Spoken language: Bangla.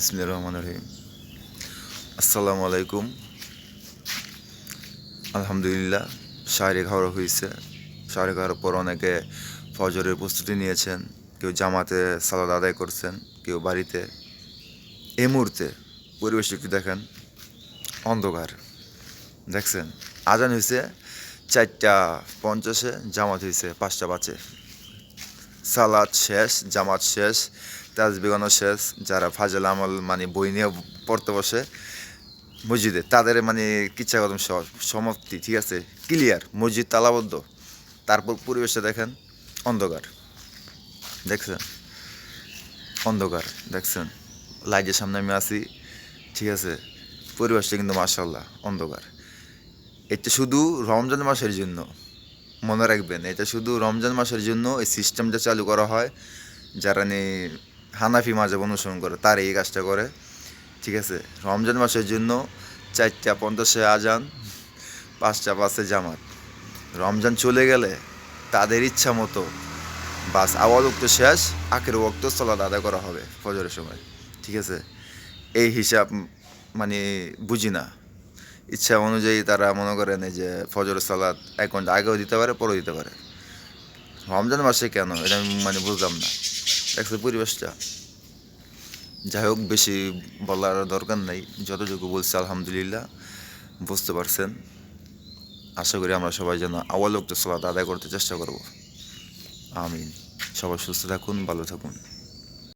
বিসমিল্লাহির রহমানির রহিম। আসসালামু আলাইকুম। আলহামদুলিল্লাহ, শাহরি খাওয়া হয়েছে। শাহরি খাওয়ার পর অনেকে ফজরের প্রস্তুতি নিয়েছেন, কেউ জামাতে সালাদ আদায় করছেন, কেউ বাড়িতে। এই মুহূর্তে পরিবেশ একটু দেখেন, অন্ধকার। দেখছেন, আজান হয়েছে 4:50, জামাত হয়েছে 5:05। সালাদ শেষ, জামাত শেষ, তাসবিগানো শেষ। যারা ফাজল আমল মানে বই নিয়ে পড়তে বসে মসজিদে, তাদের মানে কিচ্ছা কদম সমাপ্তি, ঠিক আছে, ক্লিয়ার, মসজিদ তালাবদ্ধ। তারপর পরিবেশটা দেখেন, অন্ধকার। দেখছেন, অন্ধকার দেখছেন, লাইটের সামনে আমি আছি, ঠিক আছে। পরিবেশটা কিন্তু মাশাআল্লাহ অন্ধকার। এটা শুধু রমজান মাসের জন্য, মনে রাখবেন, এটা শুধু রমজান মাসের জন্য এই সিস্টেমটা চালু করা হয়। যারা হানাফি মাযহাব অনুসরণ করে তারা এই কাজটা করে, ঠিক আছে। রমজান মাসের জন্য 4:50 আজান, 5:05 জামাত। রমজান চলে গেলে তাদের ইচ্ছা মতো বাস আওয়াজ ওক্ত শেষ, আখের ওক্ত সালাত আদায় করা হবে ফজরের সময়, ঠিক আছে। এই হিসাব মানে বুঝি না। ইচ্ছা অনুযায়ী তারা মনে করেন যে ফজরের সালাত 1 ঘন্টা আগেও দিতে পারে, পরেও দিতে পারে। রমজান মাসে কেন, এটা আমি মানে বুঝলাম না। দেখছে পরিবেশটা। যাই হোক, বেশি বলার দরকার নেই, যতটুকু বলছি আলহামদুলিল্লাহ বুঝতে পারছেন। আশা করি আমরা সবাই যেন আওয়াল ওক্ত সালাত আদায় করতে চেষ্টা করব। আমিন। সবাই সুস্থ থাকুন, ভালো থাকুন।